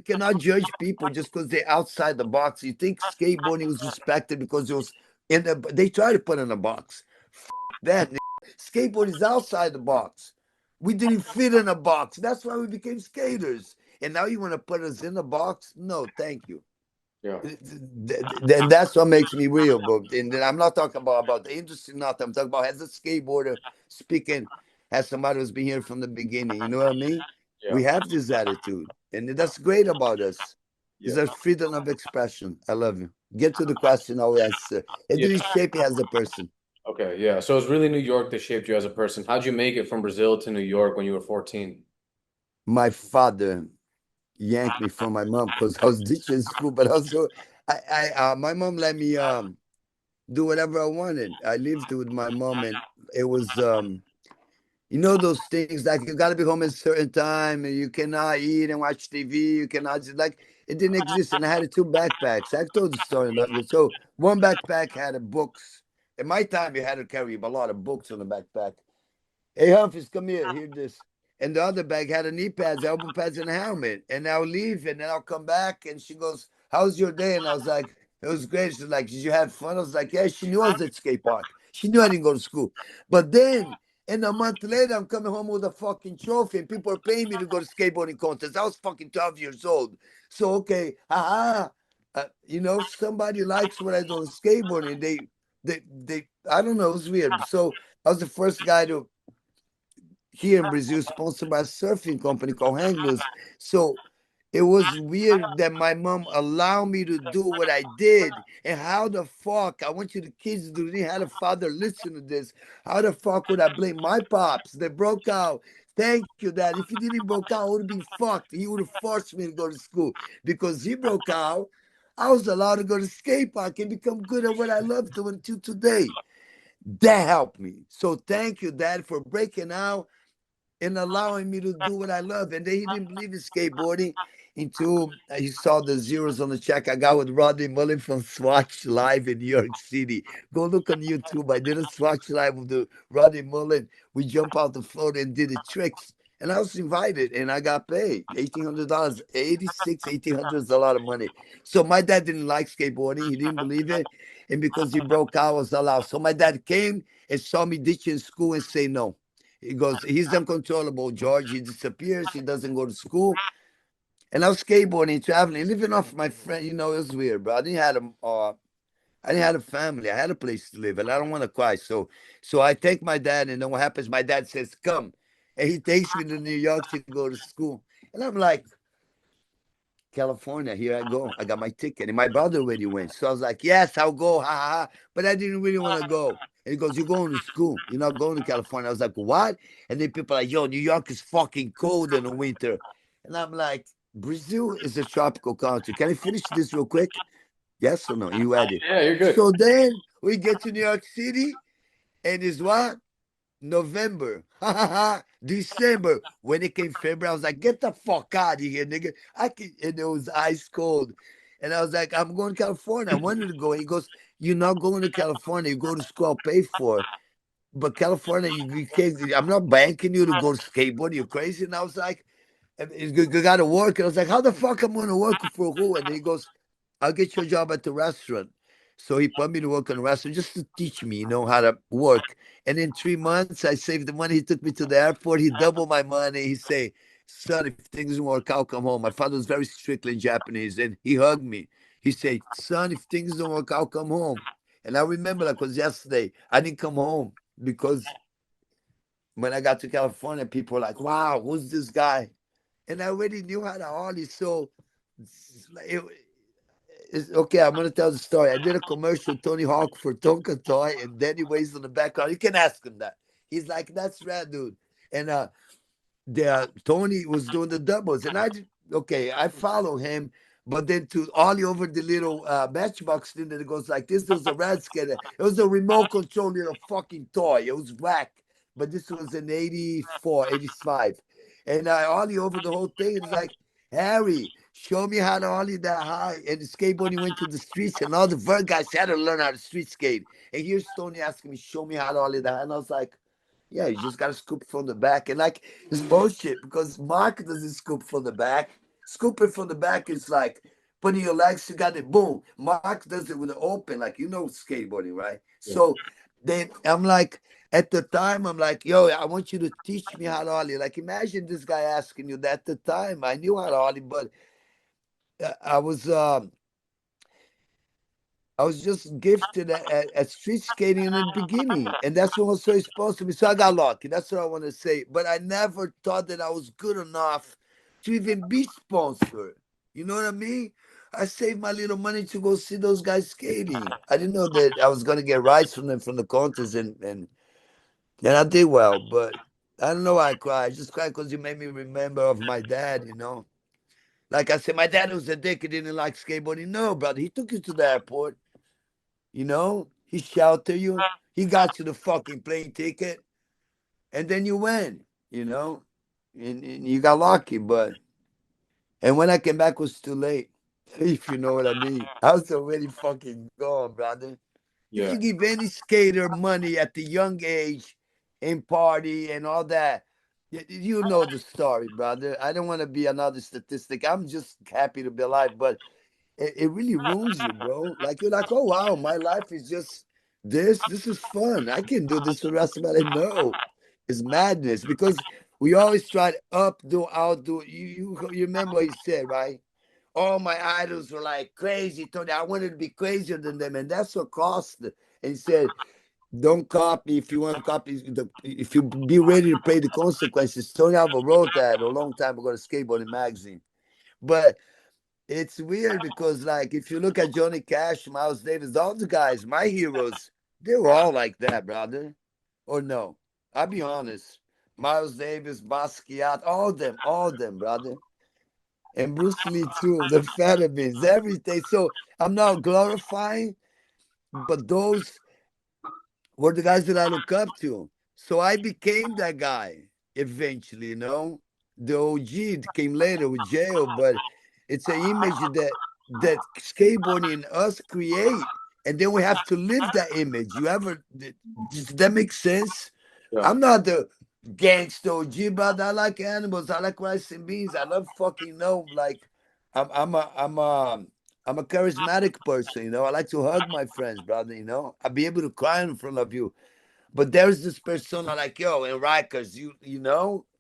cannot judge people just because they're outside the box. You think skateboarding was respected because it was in the, they try to put in a box. That skateboard is outside the box. We didn't fit in a box. That's why we became skaters. And now you want to put us in a box? No, thank you. Yeah. Then that's what makes me real, bro. And then I'm not talking about the industry, not. I'm talking about as a skateboarder speaking as somebody who's been here from the beginning. You know what I mean? Yeah. We have this attitude, and that's great about us. Yeah. Is our freedom of expression. I love you. Get to the question. I'll answer. It Yeah. didn't shape you as a person. Okay. Yeah. So it's really New York that shaped you as a person. How'd you make it from Brazil to New York when you were 14? My father yanked me from my mom because I was ditching school, but also my mom let me do whatever I wanted. I lived with my mom, and it was you know those things like you got to be home at a certain time, and you cannot eat and watch TV. You cannot just like it didn't exist. And I had two backpacks. I told the story in language. So one backpack had a books. In my time, you had to carry a lot of books on the backpack. Hey, Humphreys, come here. Hear this. And the other bag had a knee pads, elbow pads, and a helmet. And I'll leave, and then I'll come back, and she goes, "How's your day?" And I was like, "It was great." She's like, "Did you have fun?" I was like, "Yeah." She knew I was at skate park. She knew I didn't go to school. But then, and a month later, I'm coming home with a fucking trophy, and people are paying me to go to skateboarding contests. I was fucking 12 years old. So okay, you know, somebody likes what I do on skateboarding. They. I don't know. It was weird. So I was the first guy to here in Brazil, sponsored by a surfing company called Hanglos. So it was weird that my mom allowed me to do what I did. And how the fuck, I want you the kids to didn't have a father listen to this. How the fuck would I blame my pops that broke out? Thank you, Dad. If he didn't broke out, I would have been fucked. He would have forced me to go to school because he broke out. I was allowed to go to skate park and become good at what I love to until today. That helped me. So thank you, Dad, for breaking out and allowing me to do what I love. And then he didn't believe in skateboarding until he saw the zeros on the check I got with Rodney Mullen from Swatch Live in New York City. Go look on YouTube. I did a Swatch Live with the Rodney Mullen. We jump out the float and did the tricks. And I was invited and I got paid $1,800. 86, 1,800 is a lot of money. So my dad didn't like skateboarding. He didn't believe it. And because he broke out, I was allowed. So my dad came and saw me ditching school and say no. He goes, he's uncontrollable, George. He disappears. He doesn't go to school. And I was skateboarding, traveling, living off my friend. You know, it was weird, bro. I didn't have a family. I had a place to live, and I don't want to cry. So I take my dad, and then what happens? My dad says, "Come," and he takes me to New York to go to school. And I'm like, California, here I go. I got my ticket. And my brother already went. So I was like, yes, I'll go. Ha ha ha. But I didn't really want to go. And he goes, you're going to school. You're not going to California. I was like, what? And then people are like, yo, New York is fucking cold in the winter. And I'm like, Brazil is a tropical country. Can I finish this real quick? Yes or no? You ready? Yeah, you're good. So then we get to New York City, and it's what? November, December. When it came February, I was like, get the fuck out of here, nigga. I can, and it was ice cold. And I was like, I'm going to California. I wanted to go. He goes, you're not going to California. You go to school, I'll pay for it. But California, you can't, I'm not banking you to go to skateboard. You're crazy. And I was like, you got to work. And I was like, how the fuck I'm going to work for who? And he goes, I'll get you a job at the restaurant. So he put me to work in a restaurant just to teach me, you know, how to work. And in 3 months, I saved the money. He took me to the airport. He doubled my money. He say, son, if things don't work out, come home. My father was very strictly Japanese, and he hugged me. He said, son, if things don't work out, come home. And I remember that because yesterday I didn't come home because when I got to California, people were like, wow, who's this guy? And I already knew how to ollie. So it, okay, I'm gonna tell the story. I did a commercial, Tony Hawk for Tonka Toy, and Danny Ways on the background. You can ask him that. He's like, "That's rad, dude." And the Tony was doing the doubles, and okay, I follow him, but then to ollie over the little matchbox thing that it goes like this. There was a rad skater. It was a remote control little fucking toy. It was whack, but this was in 84, 85, and I ollie over the whole thing. It's like, Harry, show me how to ollie that high. And the skateboarding went to the streets, and all the vert guys had to learn how to street skate. And here's Tony asking me, show me how to ollie that high. And I was like, yeah, you just got to scoop from the back. And like, it's bullshit because Mark doesn't scoop from the back. Scooping from the back is like putting your legs together. Boom. Mark does it with the open, like you know skateboarding, right? Yeah. So then I'm like, at the time, I'm like, yo, I want you to teach me how to ollie. Like, imagine this guy asking you that. At the time. I knew how to ollie, but I was just gifted at street skating in the beginning, and that's what was so supposed to be. So I got lucky. That's what I want to say. But I never thought that I was good enough to even be sponsored. You know what I mean? I saved my little money to go see those guys skating. I didn't know that I was gonna get rights from them from the contest, and I did well. But I don't know why I cried. I just cried because you made me remember of my dad. Like I said, my dad was a dick. He didn't like skateboarding. No, brother, he took you to the airport. He sheltered you. He got you the fucking plane ticket, and then you went. You know, and you got lucky. But and when I came back, it was too late. If you know what I mean, I was already fucking gone, brother. If Yeah. you give any skater money at the young age, in party and all that, you know the story, brother. I don't want to be another statistic. I'm just happy to be alive, but it really ruins you, bro. Like you're like, oh wow, my life is just this. This is fun. I can do this for the rest of my life. No, it's madness because we always try to updo, outdo. You remember what he said, right? All my idols were like crazy. Tony, I wanted to be crazier than them, and that's what cost. And he said, "Don't copy if you want to copy. If you be ready to pay the consequences." Tony Alva wrote that a long time ago in Skateboarding magazine, but it's weird because, like, if you look at Johnny Cash, Miles Davis, all the guys, my heroes, they were all like that, brother. Or no? I'll be honest. Miles Davis, Basquiat, all of them, brother. And Bruce Lee too, the Feathermans, everything. So I'm not glorifying, but those were the guys that I look up to. So I became that guy eventually, The OG came later with jail, but it's an image that skateboarding and us create, and then we have to live that image. Does that make sense? Yeah. I'm not the gangster OG, but I like animals. I like rice and beans. I love fucking like I'm a charismatic person, I like to hug my friends, brother. I'll be able to cry in front of you. But there's this persona like, yo, in Rikers,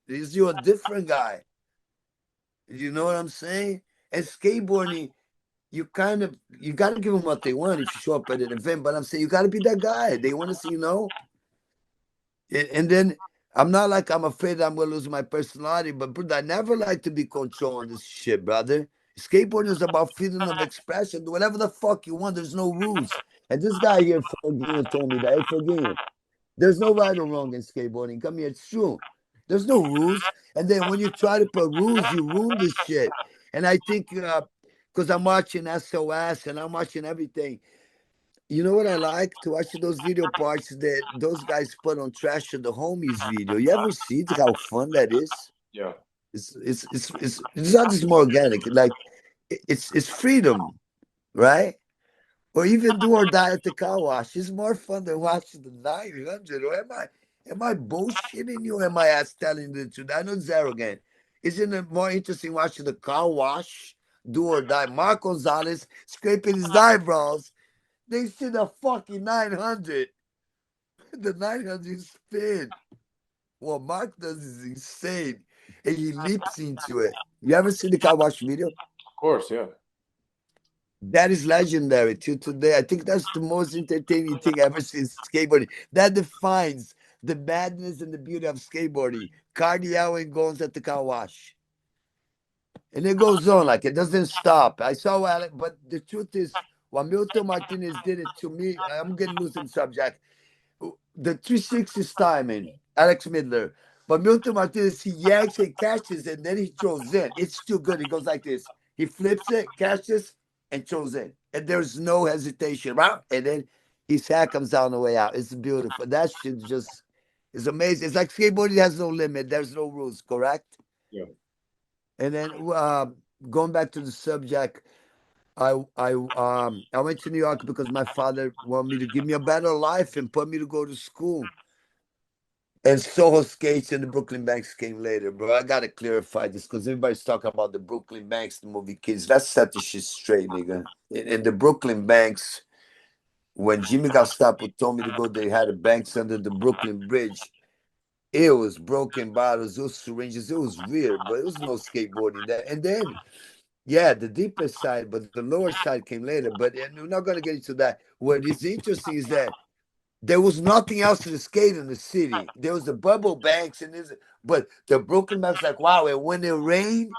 is you a different guy. You know what I'm saying? And skateboarding, you gotta give them what they want if you show up at an event. But I'm saying you gotta be that guy. They want to see. And then I'm not like I'm afraid I'm gonna lose my personality, but brother, I never like to be controlled on this shit, brother. Skateboarding is about freedom of expression. Do whatever the fuck you want. There's no rules. And this guy here, Forgive, told me that. Hey, Forgive. There's no right or wrong in skateboarding. Come here, it's true. There's no rules. And then when you try to put rules, you ruin this shit. And I think because I'm watching SOS and I'm watching everything. You know what I like to watch those video parts that those guys put on Trash of the Homies video. You ever see how fun that is? Yeah. It's not just more organic. Like it's freedom, right? Or even do or die at the car wash. It's more fun than watching the 900. Or am I bullshitting you? Or am I telling the truth? I know it's arrogant. Isn't it more interesting watching the car wash do or die? Mark Gonzalez scraping his eyebrows. They see the fucking 900. The 900 spin. What Mark does is insane. And he leaps into it. You ever see the car wash video? Of course. Yeah. That is legendary till today. I think that's the most entertaining thing I ever seen in skateboarding. That defines the madness and the beauty of skateboarding. Cardio and goes at the car wash. And it goes on like it doesn't stop. I saw Alec, but the truth is, when Milton Martinez did it to me, I'm getting losing subject. The 360 timing, Alex Midler. But Milton Martinez, he yanks and catches, and then he throws in. It's too good. He goes like this. He flips it, catches, and throws in. And there's no hesitation. And then his hat comes down the way out. It's beautiful. That shit just is amazing. It's like skateboarding has no limit. There's no rules, correct? Yeah. And then going back to the subject, I went to New York because my father wanted me to give me a better life and put me to go to school. And Soho Skates and the Brooklyn Banks came later, bro. I gotta clarify this because everybody's talking about the Brooklyn Banks, the movie Kids. Let's set this shit straight, nigga. In the Brooklyn Banks, when Jimmy Gestapo told me to go, they had a banks under the Brooklyn Bridge. It was broken bottles, it was syringes, it was weird, but it was no skateboarding there. And then, yeah, the deepest side, but the lower side came later. But we're not gonna get into that. What is interesting is that there was nothing else to skate in the city. There was the bubble banks and this, but the Brooklyn Banks, like wow, and when it rained,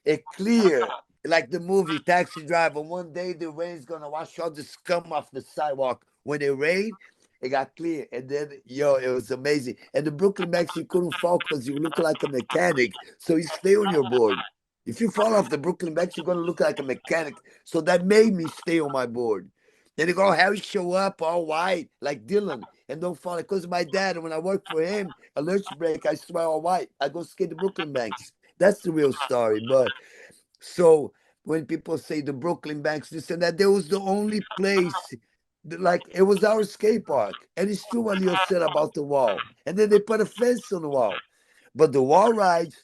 it clear like the movie Taxi Driver. One day the rain's gonna wash all the scum off the sidewalk. When it rained, it got clear, and then yo, it was amazing. And the Brooklyn Max, you couldn't fall because you look like a mechanic, so you stay on your board. If you fall off the Brooklyn Max, you're gonna look like a mechanic. So that made me stay on my board. Then they go, Harry, show up all white like Dylan, and don't fall. Because my dad, when I worked for him, a lunch break, I swear all white. I go skate the Brooklyn Banks. That's the real story. But so when people say the Brooklyn Banks, this and that, there was the only place, like it was our skate park. And it's true what Leo said about the wall. And then they put a fence on the wall. But the wall rides,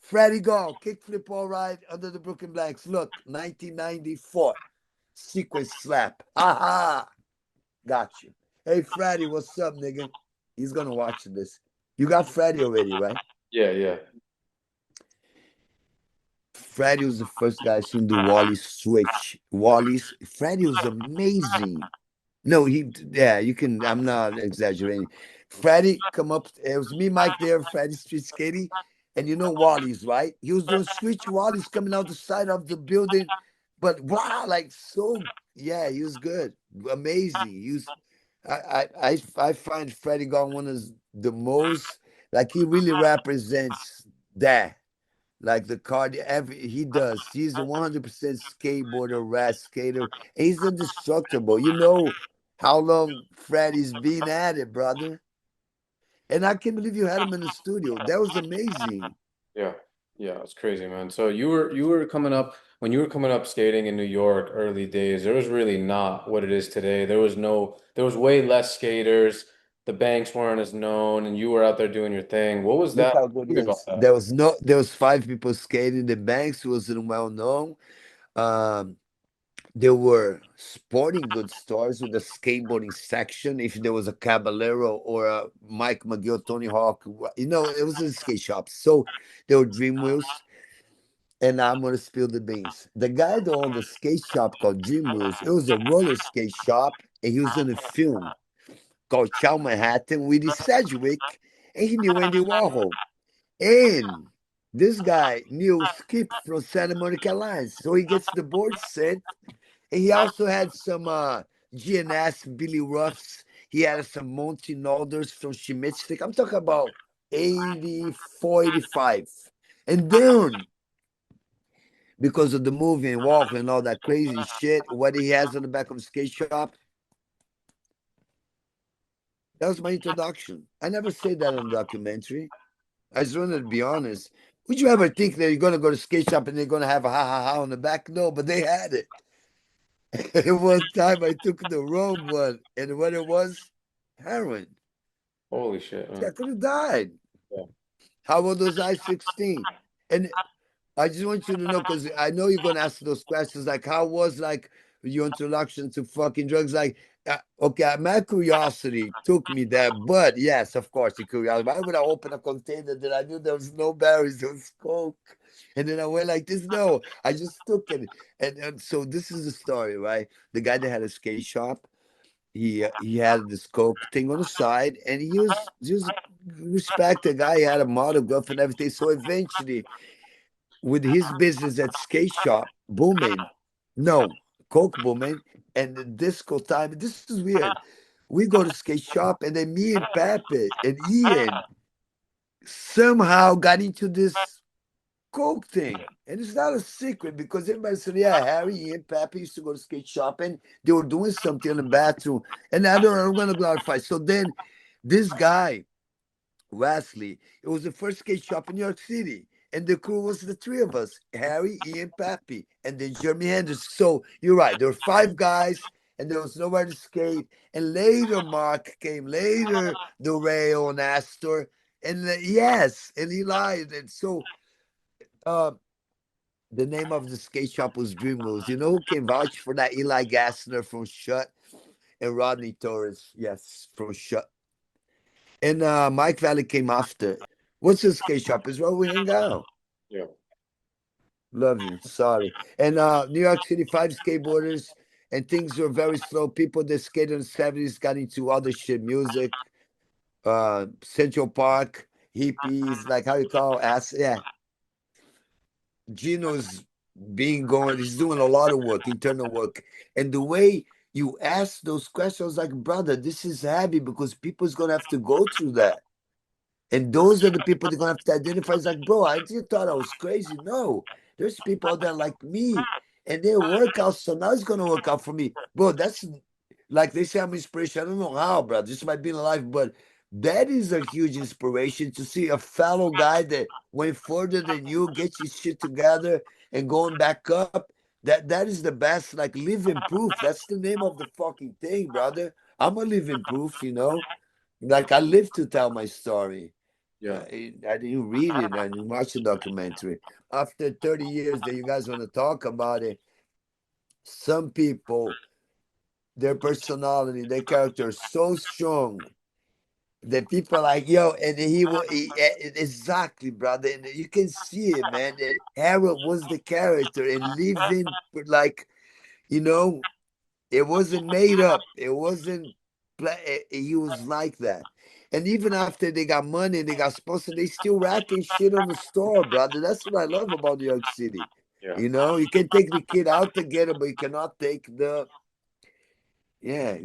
Freddie Gall, kickflip wall ride under the Brooklyn Banks. Look, 1994, sequence slap. Aha, got you. Hey, Freddie, what's up, nigga? He's going to watch this. You got Freddie already, right? Yeah, yeah. Freddie was the first guy I seen do Wally switch. Wally's Freddie was amazing. No, yeah, you can. I'm not exaggerating. Freddie come up. It was me, Mike, there. Freddie street skating, and you know Wally's right. He was doing switch Wally's coming out the side of the building, but wow, like so. Yeah, he was good, amazing. He was. I find Freddie Gone one of the most like he really represents that like the card every he does. He's a 100% skateboarder, rat skater. He's indestructible. You know how long Freddie's been at it, brother. And I can't believe you had him in the studio. That was amazing. Yeah. Yeah, it's crazy, man. So you were coming up when you were coming up skating in New York early days, there was really not what it is today. There was way less skaters. The banks weren't as known and you were out there doing your thing. What was Look that? how good Tell he me about is. that. There was five people skating. The Banks wasn't well known. Um, there were sporting goods stores with a skateboarding section. If there was a Caballero or a Mike McGill, Tony Hawk, it was a skate shop. So there were Dream Wheels, and I'm gonna spill the beans. The guy that owned the skate shop called Dream Wheels, it was a roller skate shop, and he was in a film called Chow Manhattan with Sedgwick, and he knew Andy Warhol. And this guy knew Skip from Santa Monica Lines. So he gets the board sent. And he also had some GNS Billy Ruffs. He had some Monty Nolders from Schmidt. I'm talking about 84, 85. And then because of the movie and walk and all that crazy shit, what he has on the back of the skate shop, that was my introduction. I never said that on the documentary. I just wanted to be honest. Would you ever think that you're gonna go to skate shop and they're gonna have a ha ha ha on the back? No, but they had it. And one time I took the wrong one, and what it was, heroin. Holy shit, See, I man. could have died. Yeah. How old was I? 16. And I just want you to know, because I know you're gonna ask those questions, like how was like your introduction to fucking drugs? Like, okay, my curiosity took me there, but yes, of course, the curiosity. Why would I open a container that I knew there was no berries, there was coke, and then I went like this? No, I just took it, and so this is the story, right? The guy that had a skate shop, he had this coke thing on the side, and he was respected guy. He had a model girlfriend and everything. So eventually with his business at skate shop booming, no, coke booming, and the disco time. This is weird. We go to skate shop, and then me and Pepe and Ian somehow got into this coke thing. And it's not a secret because everybody said, yeah, Harry, Ian, Pepe used to go to skate shop and they were doing something in the bathroom. And I'm going to clarify. So then this guy, Wesley. It was the first skate shop in New York City. And the crew was the three of us, Harry, Ian, Pappy, and then Jeremy Henderson. So you're right. There were five guys. and there was nowhere to skate. And later, Mark came later, the Rayo and Astor, and yes, and he lied. And so, uh, the name of the skate shop was Dream Rules. You know who came vouch for that? Eli Gassner from Shut and Rodney Torres, yes, from Shut. And Mike Valley came after. What's the skate shop? Is where we hang out. Yeah. Love you. Sorry. And New York City, five skateboarders, and things were very slow. People that skated in the 70s got into other shit, music, Central Park, hippies, like how you call ass. Yeah. Gino's being going, he's doing a lot of work, internal work. And the way you ask those questions, I was like, brother, this is heavy because people's gonna have to go through that. And those are the people they're gonna have to identify. It's like, bro, I just thought I was crazy. No, there's people out there like me, and they work out. So now it's gonna work out for me, bro. That's like they say I'm inspiration. I don't know how, bro. Just by being alive, but that is a huge inspiration to see a fellow guy that went further than you, get his shit together, and going back up. That is the best. Like living proof. That's the name of the fucking thing, brother. I'm a living proof, you know. Like I live to tell my story. Yeah. I didn't read it. I didn't watch the documentary. After 30 years that you guys want to talk about it, some people, their personality, their character is so strong that people are like, yo, and exactly, brother. And you can see it, man. That Harold was the character and living like, you know, it wasn't made up. It wasn't. He was like that. And even after they got money and they got sponsored, they still racking shit on the store, brother. That's what I love about New York City. Yeah. You know, you can take the kid out together, but you cannot take the. Yeah,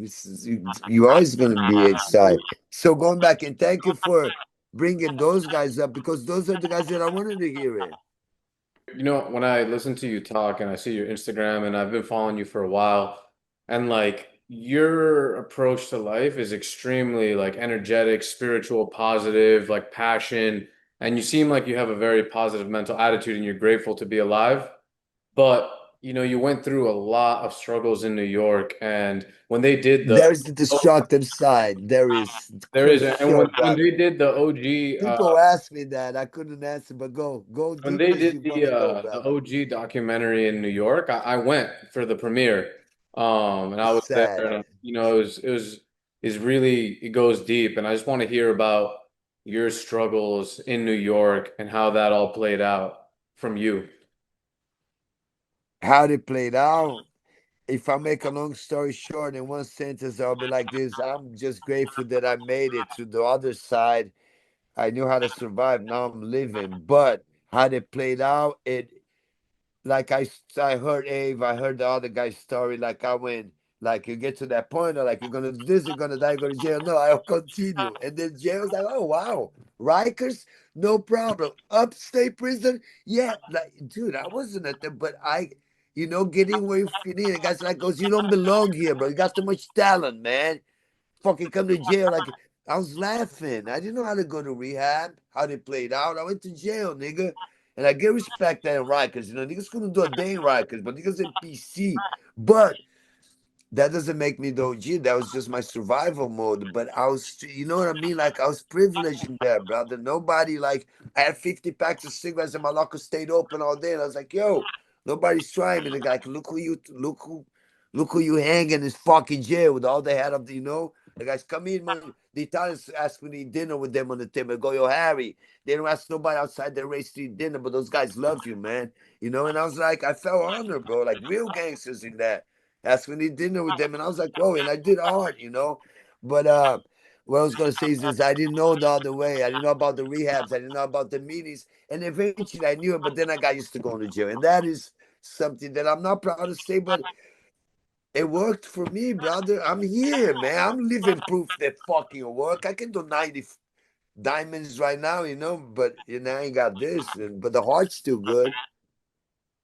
you're always going to be excited. So going back and thank you for bringing those guys up because those are the guys that I wanted to hear it. You know, when I listen to you talk and I see your Instagram and I've been following you for a while, and like your approach to life is extremely like energetic, spiritual, positive, like passion, and you seem like you have a very positive mental attitude and you're grateful to be alive. But you know, you went through a lot of struggles in New York, and when they did the There's the destructive side. There is there for is, and sure, when brother. they did the OG People ask me that. I couldn't answer, but go when deep they as did you want to go, the brother. OG documentary in New York, I went for the premiere. And I was there Sad. and you know it was is really it goes deep and I just want to hear about your struggles in New York and how that all played out from you. How they played out. If I make a long story short, in one sentence, I'll be like this. I'm just grateful that I made it to the other side. I knew how to survive. Now I'm living. But how they played out, like I heard Abe, I heard the other guy's story. Like I went, like you get to that point, or like you're gonna do this, you're gonna die, go to jail. No, I'll continue. And then jail was like, oh wow, Rikers, no problem. Upstate prison, yeah, like dude, I wasn't at there, but getting where you fit in. The guy's like goes, you don't belong here, bro. You got too much talent, man. Fucking come to jail. Like I was laughing. I didn't know how to go to rehab, how they played out. I went to jail, nigga. And I get respect that in Rikers. Niggas couldn't do a day in Rikers, but niggas in PC. But that doesn't make me the OG. That was just my survival mode. But I was, you know what I mean? Like I was privileged in there, brother. Nobody like I had 50 packs of cigarettes and my locker stayed open all day. And I was like, yo, nobody's trying me. The guy, like, look who you hang in this fucking jail with all they had of the. The guys come in, man. The Italians ask me to eat dinner with them on the table. I go, yo, Harry. They don't ask nobody outside their race to eat dinner, but those guys love you, man. And I was like, I felt honored, bro. Like real gangsters in that. That's when he dinner with them, and I was like, whoa, and I did art. But what I was gonna say is this: I didn't know the other way. I didn't know about the rehabs. I didn't know about the meetings, and eventually I knew it. But then I got used to going to jail, and that is something that I'm not proud to say, but it worked for me, brother. I'm here, man. I'm living proof that fucking work. I can do 90 diamonds right now, but I ain't got this, but the heart's still good.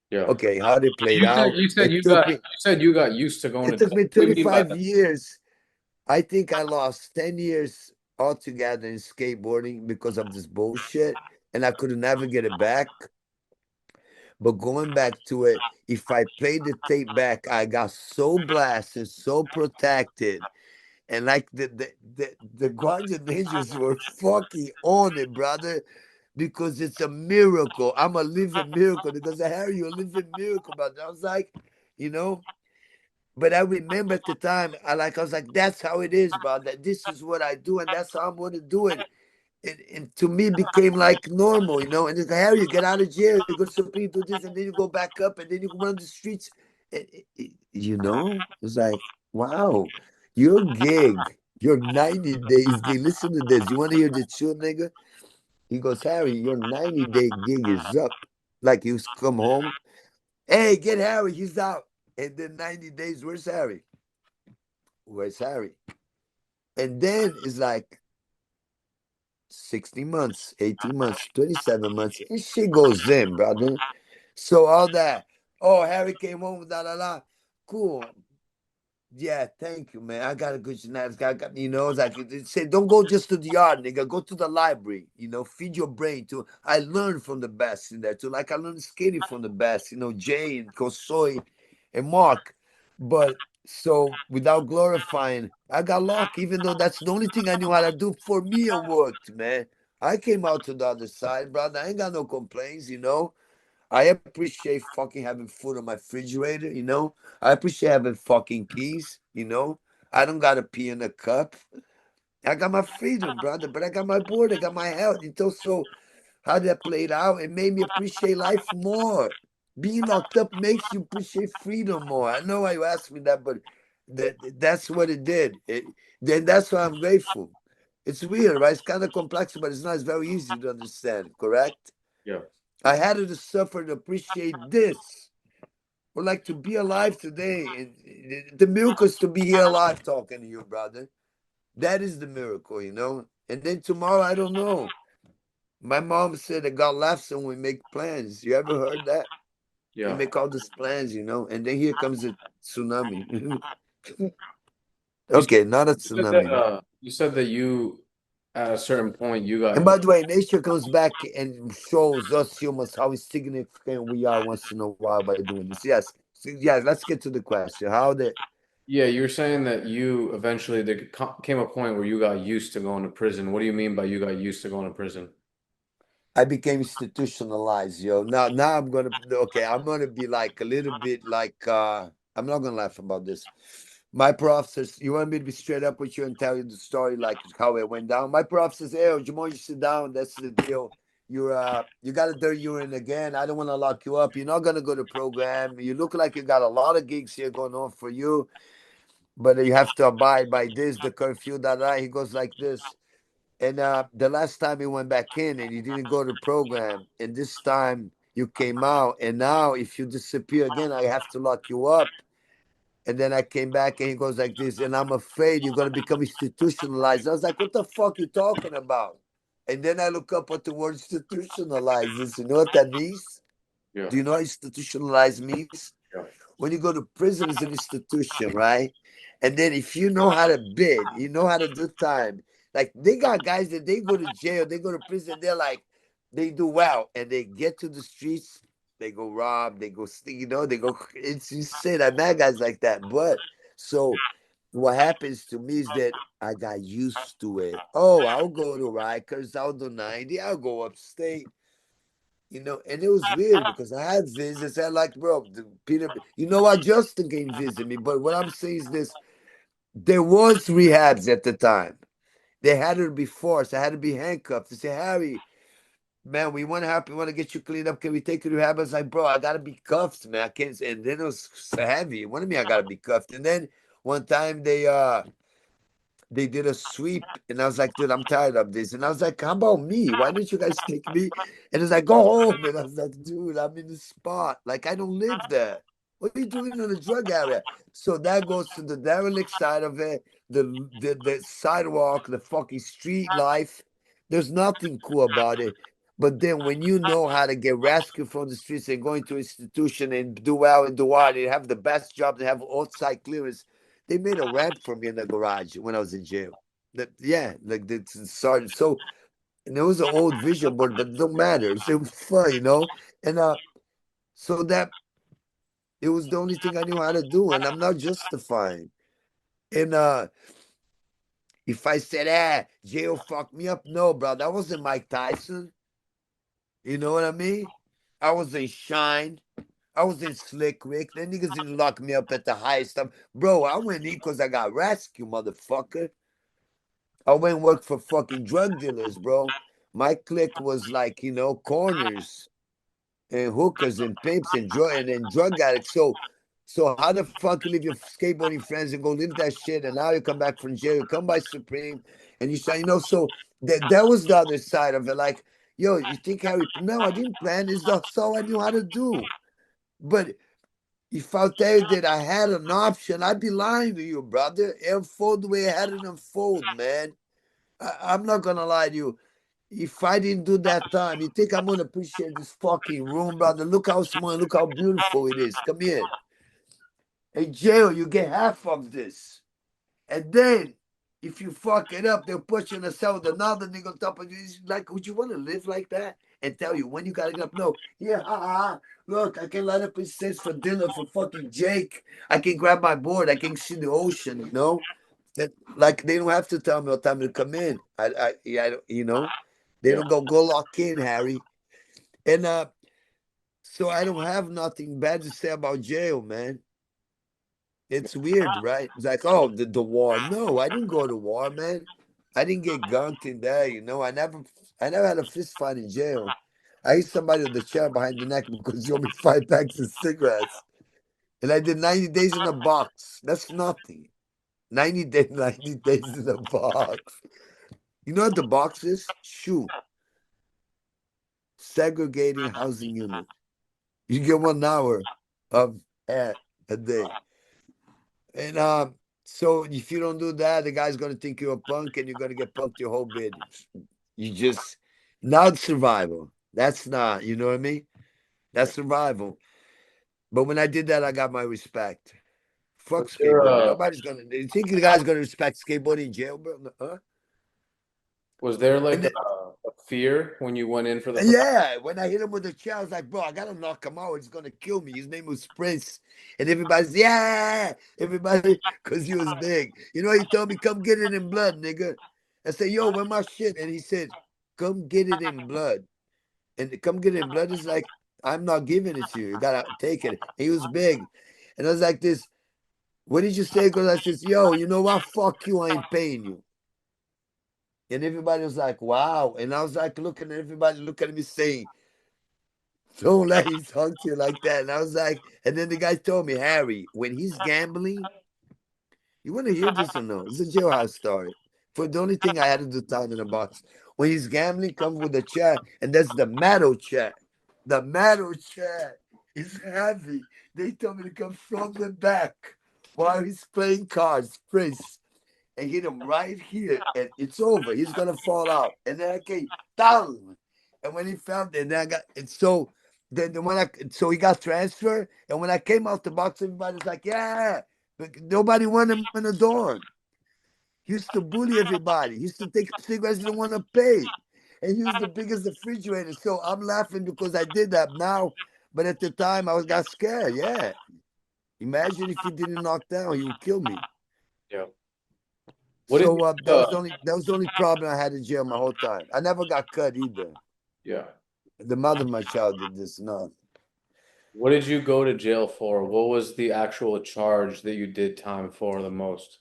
Yeah. Okay, how they played You said out. you said It you took got me. you said you got used to going It to took jail. me What do you mean by 35 that? years. I think I lost 10 years altogether in skateboarding because of this bullshit, and I could never get it back. But going back to it, if I played the tape back, I got so blasted, so protected. And like the guardian angels were fucking on it, brother, because it's a miracle. I'm a living miracle. Because Harry, you're a living miracle, brother. I was like, you know, but I remember at the time, I was like, that's how it is, bro. That this is what I do, and that's how I'm gonna do it. And to me, it became like normal, you know. And it's like, Harry, you get out of jail, you go to Supreme, do this, and then you go back up, and then you run the streets. You know, it's like, wow, your gig, your 90 days gig. Listen to this. You want to hear the chill, nigga? He goes, Harry, your 90-day gig is up. Like you come home, hey, get Harry, he's out. And then 90 days, where's Harry? Where's Harry? And then it's like 60 months, 18 months, 27 months, and shit goes in, brother. So all that, oh, Harry came home, da da da. Cool. Yeah, thank you, man. I got a good genetics. You know, it's like it said, don't go just to the yard, nigga. Go to the library. You know, feed your brain too. I learned from the best in there too. Like I learned skating from the best. You know, Jay and Kosoy and Mark. But so without glorifying, I got luck. Even though that's the only thing I knew how to do. For me, it worked, man. I came out to the other side, brother. I ain't got no complaints. You know. I appreciate fucking having food on my refrigerator, you know. I appreciate having fucking keys, you know. I don't gotta pee in a cup. I got my freedom, brother, but I got my board, I got my health. You know, so how that played out, it made me appreciate life more. Being locked up makes you appreciate freedom more. I know why you asked me that, but that's what it did. Then that's why I'm grateful. It's weird, right? It's kind of complex, but it's not. It's very easy to understand, correct? Yeah. I had to suffer to appreciate this. Or like to be alive today. And the miracle is to be here alive talking to you, brother. That is the miracle, you know? And then tomorrow, I don't know. My mom said that God laughs when we make plans. You ever heard that? We Yeah. make all these plans, you know, and then here comes a tsunami. You said, Okay, not a you said that tsunami. you said that you at a certain point you got And by the way, nature comes back and shows us humans how insignificant we are once in a while by doing this. Yes. So, yeah, let's get to the question. How did yeah, you were saying that you eventually came a point where you got used to going to prison. What do you mean by you got used to going to prison? I became institutionalized, yo. Now I'm gonna okay, I'm gonna be like a little bit like I'm not gonna laugh about this. My prof says, you want me to be straight up with you and tell you the story like how it went down? My prof says, hey, Jumonji, sit down. That's the deal. You got a dirty urine again. I don't want to lock you up. You're not gonna go to program. You look like you got a lot of gigs here going on for you, but you have to abide by this, the curfew, that. He goes like this. And the last time he went back in and you didn't go to program, and this time you came out, and now if you disappear again, I have to lock you up. And then I came back and he goes like this, and I'm afraid you're gonna become institutionalized. I was like, what the fuck you talking about? And then I look up what the word institutionalized is. You know what that means? Yeah. Do you know what institutionalized means? Yeah. When you go to prison, it's an institution, right? And then if you know how to bid, you know how to do time. Like they got guys that they go to jail, they go to prison, they're like, they do well, and they get to the streets, they go rob, they go steal, you know, they go. It's insane. I met guys like that, but so what happens to me is that I got used to it. Oh, I'll go to Rikers, I'll do 90, I'll go upstate. You know, and it was weird because I had visits. I like, bro, Peter. You know what? Justin came visit me, but what I'm saying is this: there was rehabs at the time. They had to be forced. I had to be handcuffed. They say, Harry, man, we want to help. We want to get you cleaned up. Can we take you to rehab? I was like, bro, I gotta be cuffed, man. I can't. And then it was so heavy. What do you mean I gotta be cuffed? And then one time they did a sweep, and I was like, dude, I'm tired of this. And I was like, how about me? Why didn't you guys take me? And it's like, go home. And I was like, dude, I'm in the spot. Like, I don't live there. What are you doing in the drug area? So that goes to the derelict side of it, the sidewalk, the fucking street life. There's nothing cool about it. But then when you know how to get rescued from the streets and go into institution and do well and do hard and have the best job and have outside clearance, they made a ramp for me in the garage when I was in jail. That yeah, like the sergeant. So and it was an old vision board, but it don't matter. It was fun, you know. And So that it was the only thing I knew how to do, and I'm not justifying. And if I said, jail fucked me up, no, bro, that wasn't Mike Tyson. You know what I mean? I was in Shine. I was in Slick Rick. Them niggas didn't lock me up at the highest stuff. Bro, I went in because I got rescued, motherfucker. I went and worked for fucking drug dealers, bro. My clique was like, corners and hookers and pimps and drug addicts. So how the fuck you leave your skateboarding friends and go live that shit, and now you come back from jail, you come by Supreme, and you say, so that was the other side of it. Like, yo, you think Harry? No, I didn't plan. That's all I knew how to do. But if I tell you that I had an option, I'd be lying to you, brother. It unfolded the way I had it unfold, man. I'm not gonna lie to you. If I didn't do that time, you think I'm gonna appreciate this fucking room, brother? Look how small, look how beautiful it is. Come here. Hey, jail, you get half of this. And then, if you fuck it up, they'll put you in a cell with another nigga on top of you. It's like, would you want to live like that? And tell you when you gotta get up? No. Yeah, look, I can light up his cents for dinner for fucking Jake. I can grab my board. I can see the ocean, That, like, they don't have to tell me what time to come in. Yeah, they Yeah. don't go lock in, Harry. And so I don't have nothing bad to say about jail, man. It's weird, right? It's like, oh, the war. No, I didn't go to war, man. I didn't get gunked in there, I never had a fist fight in jail. I hit somebody with the chair behind the neck because he owed me 5 packs of cigarettes. And I did 90 days in a box. That's nothing. 90 days, 90 days in a box. You know what the box is? Shoe. Segregating housing unit. You get 1 hour of air a day. And so if you don't do that, the guy's gonna think you're a punk and you're gonna get punked your whole bid. You just not survival. That's not, you know what I mean? Yeah. That's survival. But when I did that, I got my respect. Fuck Was there skateboarding. Nobody's gonna. You think the guy's gonna respect skateboarding in jail, bro? Huh? was there And like then, a fear when you went in for the first? yeah, when I hit him with the chair, I was like, bro, I gotta knock him out. He's gonna kill me. His name was Prince. And everybody's, yeah, everybody, because he was big. You know, he told me, come get it in blood, nigga. I said, yo, where my shit? And he said, come get it in blood. And come get it in blood is like, I'm not giving it to you. You gotta take it. And he was big. And I was like, this, what did you say? Because I says, yo, you know what? Fuck you, I ain't paying you. And everybody was like, wow. And I was like, looking at everybody, looking at me saying, don't let him talk to you like that. And I was like, and then the guy told me, Harry, when he's gambling, you want to hear this or no? It's a jailhouse story. For the only thing I had to do time in a box. When he's gambling, comes with a chair, and that's the metal chair. The metal chair is heavy. They told me to come from the back while he's playing cards, Prince, and hit him right here, and it's over. He's gonna fall out. And then I came down. And when he fell, and then I got and so then when I so he got transferred. And when I came out the box, everybody's like, yeah. But nobody wanted him in the dorm. He used to bully everybody. He used to take cigarettes, didn't want to pay. And he was the biggest refrigerator. So I'm laughing because I did that now. But at the time I was got scared. Yeah. Imagine if he didn't knock down, he would kill me. Yeah. What did So you, that was the only problem I had in jail my whole time. I never got cut either. yeah. The mother of my child did this. No, What did you go to jail for? What was the actual charge that you did time for the most?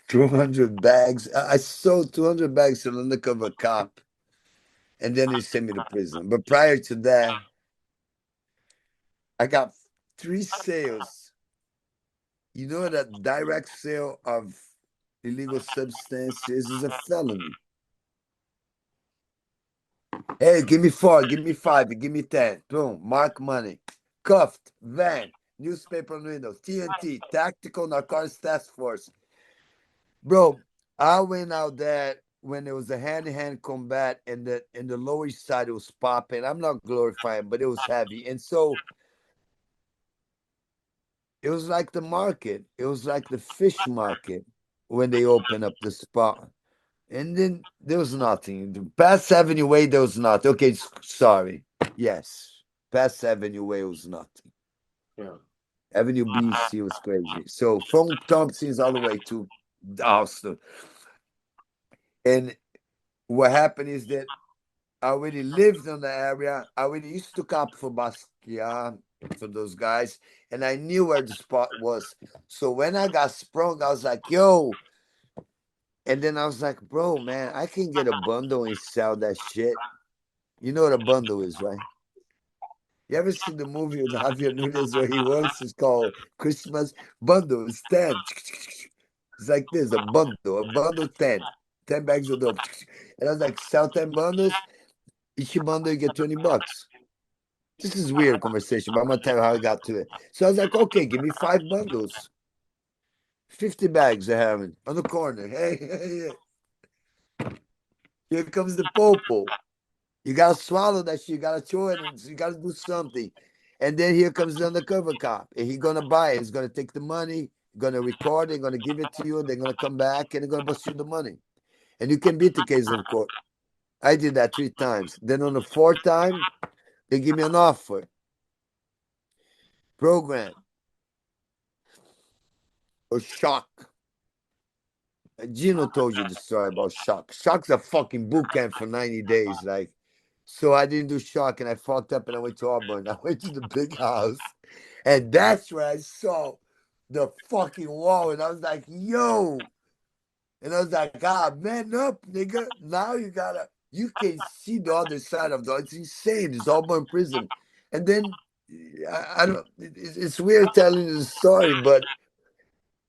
200 bags. I sold 200 bags to an undercover cop, and then he sent me to prison. But prior to that, I got 3 sales. You know that direct sale of illegal substances is a felony. Hey, give me 4, give me 5, give me 10. Boom, mark money. Cuffed, van, newspaper on windows, TNT, Tactical Narcotics Task Force. Bro, I went out there when it was a hand-to-hand combat and the Lower East Side it was popping. I'm not glorifying, but it was heavy. And so it was like the market. It was like the fish market when they opened up the spot. And then there was nothing. The past 70 way, there was nothing. Okay, sorry. Yes. Past Avenue Way was nothing. Yeah. Avenue B, C was crazy. So from Thompson's all the way to Austin. And what happened is that I already lived in the area. I already used to cop for Basquiat, for those guys, and I knew where the spot was. So when I got sprung, I was like, yo. And then I was like, bro, man, I can get a bundle and sell that shit. You know what a bundle is, right? You ever seen the movie with Javier Nunez where he works? It's called Christmas Bundle. It's 10. It's like this, a bundle 10. 10 bags of dope. And I was like, sell 10 bundles. Each bundle you get $20. This is weird conversation, but I'm gonna tell you how I got to it. So I was like, okay, give me 5 bundles. 50 bags of heroin on the corner. Hey, here comes the popo. You gotta swallow that shit. You gotta chew it, and you gotta do something. And then here comes the undercover cop, and he's gonna buy it. He's gonna take the money, gonna record it, gonna give it to you. They're gonna come back and they're gonna bust you the money, and you can beat the case in court. I did that 3 times. Then on the fourth time, they give me an offer program or shock. Gino told you the story about shock. Shock's a fucking boot camp for 90 days. Like, so I didn't do shock and I fucked up and I went to Auburn. I went to the big house and that's where I saw the fucking wall. And I was like, yo. And I was like, ah, man up, nigga. Now you can see the other side of the, it's insane. It's Auburn prison. And then I don't, it's weird telling the story, but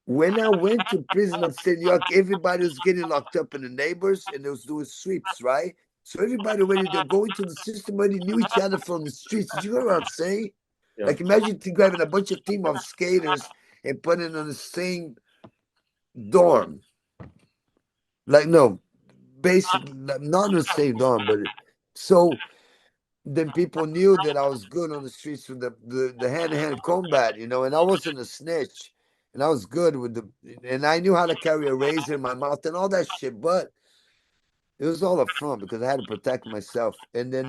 when I went to prison upstate New York, everybody was getting locked up in the neighbors and they was doing sweeps, right? So everybody already they're going to the system already knew each other from the streets. Did you know what I'm saying? Yeah. Like imagine grabbing a bunch of team of skaters and putting it on the same dorm. Like no, basically not in the same dorm, but so then people knew that I was good on the streets with the hand-to-hand combat, and I wasn't a snitch. And I was good and I knew how to carry a razor in my mouth and all that shit, but it was all up front because I had to protect myself. And then,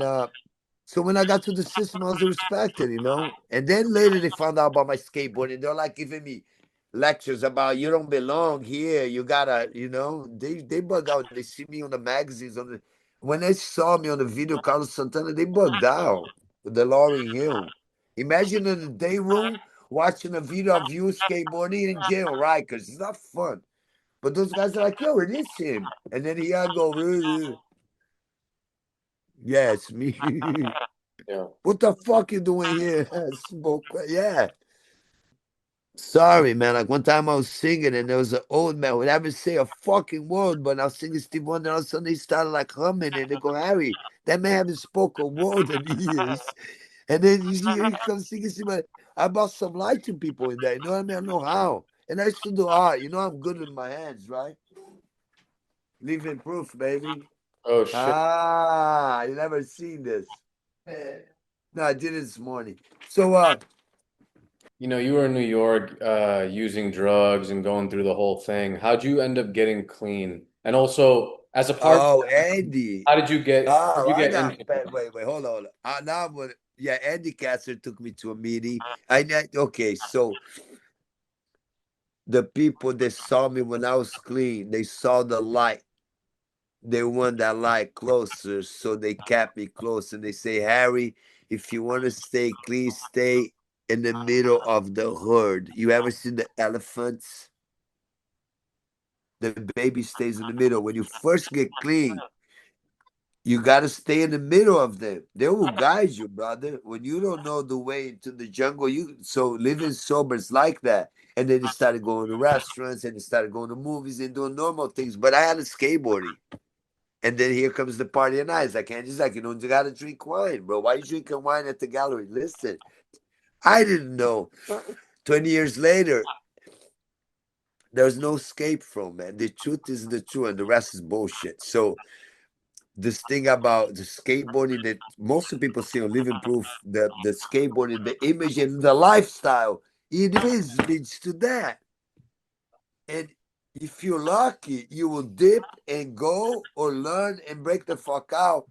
so when I got to the system, I was respected. And then later they found out about my skateboarding. They're like giving me lectures about you don't belong here. You gotta, they bug out. They see me on the magazines when they saw me on the video, Carlos Santana, they bugged out with the Lauryn Hill. Imagine in the day room watching a video of you skateboarding in jail, right? Because it's not fun. But those guys are like, yo, it is him. And then here I go, yeah, it's me. Yeah. What the fuck you doing here? Yeah. Sorry, man. Like one time I was singing and there was an old man who would never say a fucking word, but I was singing Steve Wonder, and all of a sudden he started like humming and they go, Harry, that man haven't spoken a word in years. And then you see here he comes singing Steve Wonder. I brought some light to people in there. You know what I mean? I know how. And I used to do art. I'm good with my hands, right? Living proof, baby. Oh shit. You never seen this. No, I did it this morning. So You were in New York using drugs and going through the whole thing. How'd you end up getting clean? And also, as a part of oh that, Andy. how did Oh, you I get got into it? wait, hold on. Now yeah, Andy Kessler took me to a meeting. Okay, so the people that saw me when I was clean, they saw the light. They want that light closer, so they kept me close. And they say, Harry, if you want to stay clean, stay in the middle of the herd. You ever seen the elephants? The baby stays in the middle. When you first get clean, you got to stay in the middle of them. They will guide you, brother. When you don't know the way into the jungle, so living sober is like that. And then they started going to restaurants and they started going to movies and doing normal things. But I had a skateboarding. And then here comes the party of nights. I can't just like, you got to drink wine, bro. Why you drinking wine at the gallery? Listen, I didn't know. 20 years later, there's no escape from, man. The truth is the truth and the rest is bullshit. So this thing about the skateboarding that most of people see on Living Proof, the skateboarding, the image and the lifestyle, it is leads to that. And if you're lucky, you will dip and go or learn and break the fuck out.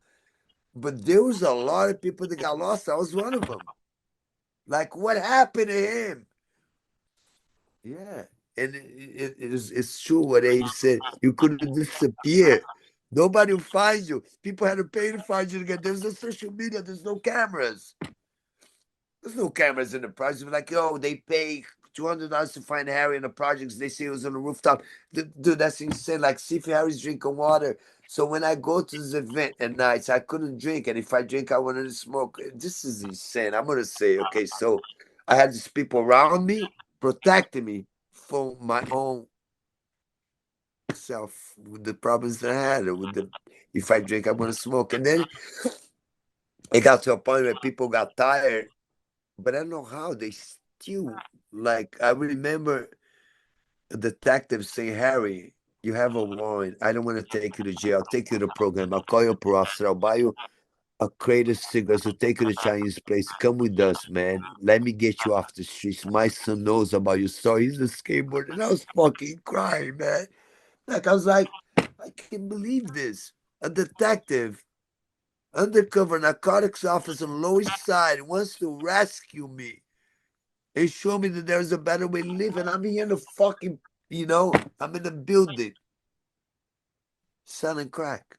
But there was a lot of people that got lost. I was one of them. Like, what happened to him? Yeah. And it's true what Abe said. You could have disappeared. Nobody will find you. People had to pay to find you again. There's no social media. There's no cameras. There's no cameras in the project. Like, yo, they pay $200 to find Harry in the projects. They say it was on the rooftop. Dude, that's insane. Like, see if Harry's drinking water. So when I go to this event at nights, I couldn't drink. And if I drink, I wanted to smoke. This is insane. I'm going to say, okay, so I had these people around me protecting me from my own self with the problems that I had. With the If I drink, I'm going to smoke. And then it got to a point where people got tired, but I don't know how they still, like, I remember a detective saying, Harry, you have a warrant. I don't want to take you to jail. I'll take you to the program. I'll call you up for officer. I'll buy you a crate of cigarettes. We'll take you to Chinese place. Come with us, man. Let me get you off the streets. My son knows about your story. He's a skateboarder. And I was fucking crying, man. Like, I was like, I can't believe this. A detective, undercover narcotics officer on the Lower East Side wants to rescue me. They show me that there's a better way to live, and I'm here in the fucking, I'm in the building selling crack.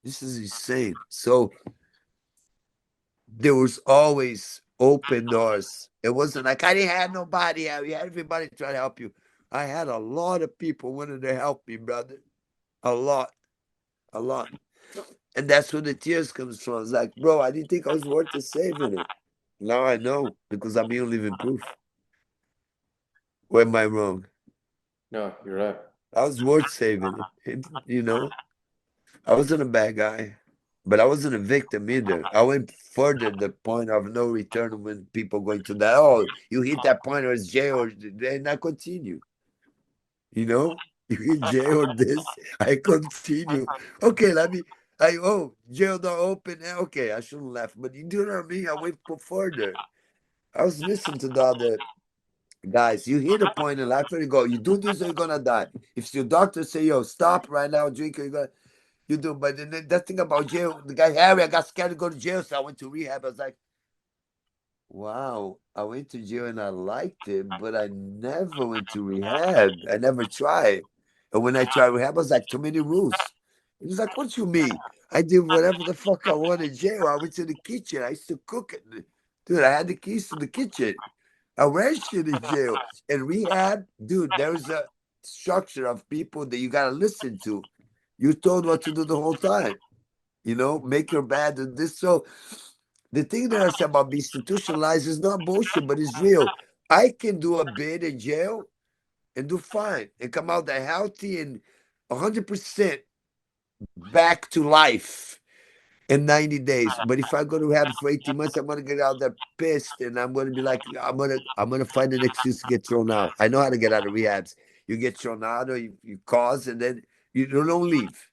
This is insane. So there was always open doors. It wasn't like I didn't have nobody. I had everybody trying to help you. I had a lot of people wanting to help me, brother. A lot, a lot. And that's where the tears comes from. It's like, bro, I didn't think I was worth the saving it. Now I know because I'm here living proof. Where am I wrong? No, you're right. I was worth saving it. I wasn't a bad guy, but I wasn't a victim either. I went further the point of no return when people going to that. Oh, you hit that point or it's jail, or then I continue. You know, you hit jail or this, I continue. Okay, let me. Jail door open. Okay, I shouldn't laugh, but you do know what I mean. I went further. I was listening to the other guys. You hit a point in life where you go, you do this or you're gonna die. If your doctor say, yo, stop right now, drink, you're gonna you do. But then that thing about jail, the guy Harry, I got scared to go to jail, so I went to rehab. I was like, wow, I went to jail and I liked it, but I never went to rehab. I never tried. And when I tried rehab, I was like, too many rules. He was like, what you mean? I did whatever the fuck I wanted in jail. I went to the kitchen. I used to cook it. Dude, I had the keys to the kitchen. I ran shit in jail. In rehab, dude, there's a structure of people that you got to listen to. You're told what to do the whole time. Make your bed and this. So the thing that I say about being institutionalized is not bullshit, but it's real. I can do a bit in jail and do fine and come out there healthy and 100% back to life in 90 days. But if I go to rehab for 18 months, I'm gonna get out there pissed and I'm gonna be like, I'm gonna find an excuse to get thrown out. I know how to get out of rehabs. You get thrown out or you cause and then you don't leave.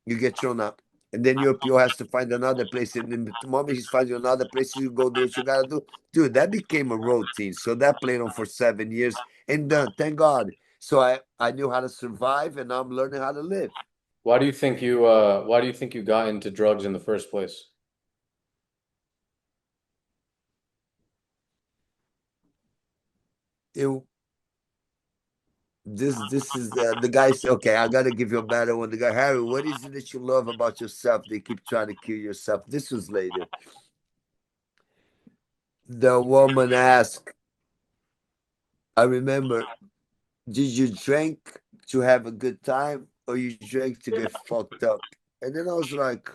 You get thrown out. And then your PO has to find another place. And then the moment he's finding another place, you go do what you gotta do. Dude, that became a routine. So that played on for 7 years and done. Thank God. So I knew how to survive and now I'm learning how to live. Why do you think you got into drugs in the first place? It, this is the guy said, okay, I gotta give you a better one. The guy, Harry, what is it that you love about yourself? They keep trying to kill yourself. This was later. The woman asked, I remember, did you drink to have a good time or you drank to get fucked up? And then I was like,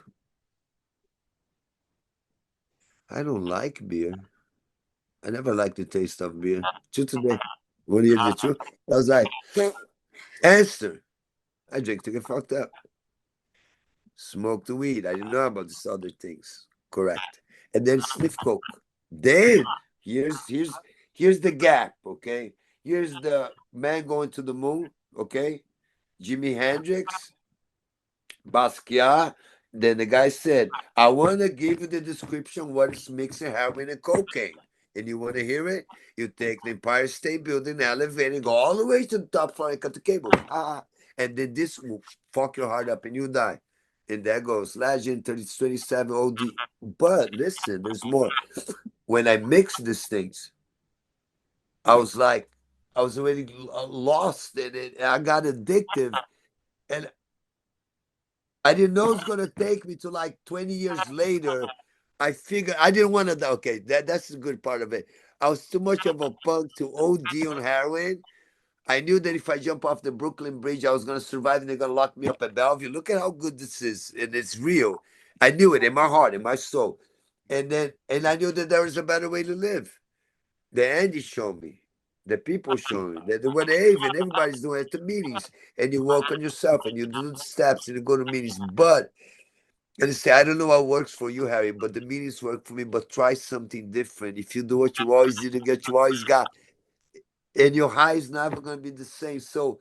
I don't like beer. I never liked the taste of beer. Till today. Want to hear the truth? I was like, answer. I drink to get fucked up. Smoke the weed. I didn't know about these other things. Correct. And then sniff coke. Then here's the gap, okay? Here's the man going to the moon, okay? Jimi Hendrix, Basquiat. Then the guy said, I want to give you the description what is mixing heroin and cocaine. And you want to hear it? You take the Empire State Building elevator, go all the way to the top floor and cut the cable. And then this will fuck your heart up and you die. And there goes Legend 3027 OD. But listen, there's more. When I mix these things, I was like, I was already lost in it. I got addictive. And I didn't know it was going to take me to like 20 years later. I figured I didn't want to. Okay, that's the good part of it. I was too much of a punk to OD on heroin. I knew that if I jump off the Brooklyn Bridge, I was going to survive and they're going to lock me up at Bellevue. Look at how good this is. And it's real. I knew it in my heart, in my soul. And I knew that there was a better way to live. The Andy showed me. The people showed me that what Ave and everybody's doing at the meetings. And you work on yourself and you do the steps and you go to meetings. But and say, I don't know what works for you, Harry, but the meetings work for me. But try something different. If you do what you always did and get you always got, and your high is never going to be the same. So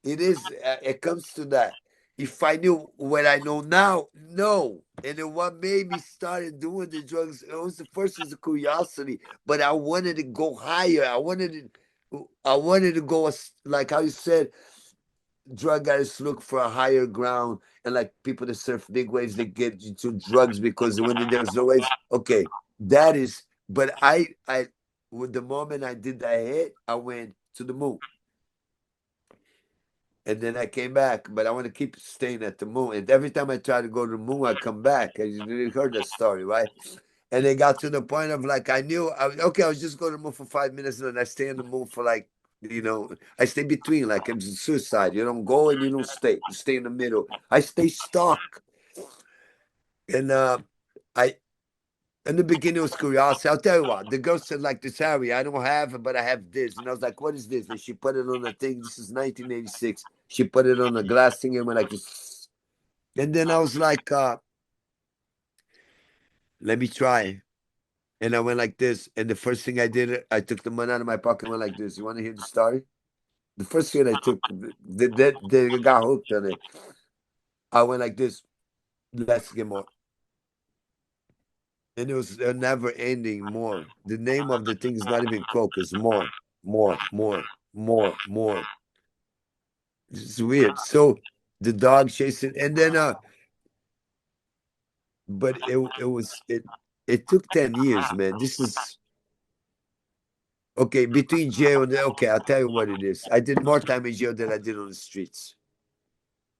it is. It comes to that. If I knew what I know now, no. And then what made me started doing the drugs? It was the first was the curiosity, but I wanted to go higher. I wanted to go like how you said drug guys look for a higher ground and like people that surf big waves they get into drugs because when there's no waves okay that is but I with the moment I did that hit I went to the moon and then I came back but I want to keep staying at the moon and every time I try to go to the moon I come back and you heard that story right and it got to the point of like I knew okay I was just going to the moon for 5 minutes and then I stay on the moon for like I stay between, like it's suicide. You don't go and you don't stay. You stay in the middle. I stay stuck. And I in the beginning it was curiosity. I'll tell you what, the girl said like this, Harry, I don't have it, but I have this. And I was like, what is this? And she put it on the thing. This is 1986. She put it on the glass thing and went like this. And then I was like, let me try. And I went like this. And the first thing I did, I took the money out of my pocket and went like this. You want to hear the story? The first thing I took, they got hooked on it. I went like this. Let's get more. And it was a never ending more. The name of the thing is not even Coke, it's more, more, more, more, more. It's weird. So the dog chasing, and then but it took 10 years, man. This is okay, between jail and okay, I'll tell you what it is. I did more time in jail than I did on the streets.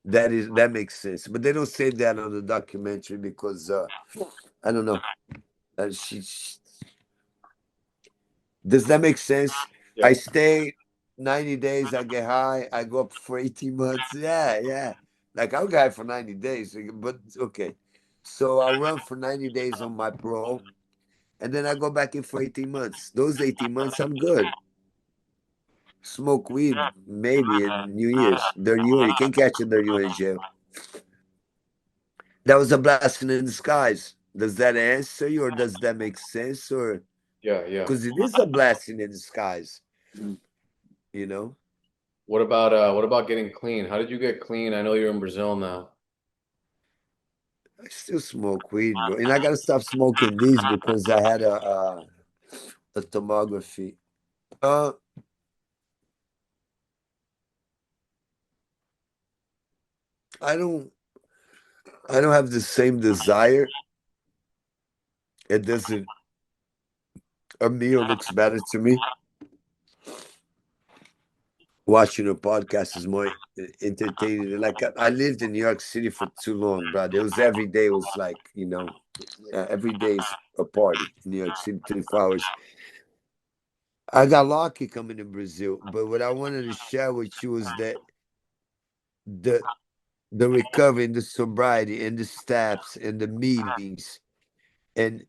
That makes sense. But they don't say that on the documentary because I don't know. She Does that make sense? I Yeah. stay 90 days, I get high, I go up for 18 months. Yeah, yeah. Like I'll go high for 90 days, but okay. So I'll run for 90 days on my parole, and then I go back in for 18 months. Those 18 months, I'm good. Smoke weed, maybe in New Year's. Dirty Year. You can't catch a dirty Year in jail. That was a blessing in disguise. Does that answer you, or does that make sense? Or Yeah, yeah. because it is a blessing in disguise, Mhm. you know? What about getting clean? How did you get clean? I know you're in Brazil now. I still smoke weed, bro, and I gotta stop smoking these because I had a tomography. Uh, I don't, I don't have the same desire. It doesn't. A meal looks better to me. Watching a podcast is more entertaining. Like I lived in New York City for too long, bro. It was every day was like every day is a party in New York City, 24 hours. I got lucky coming to Brazil, but what I wanted to share with you is that the the recovery and the sobriety and the steps and the meetings and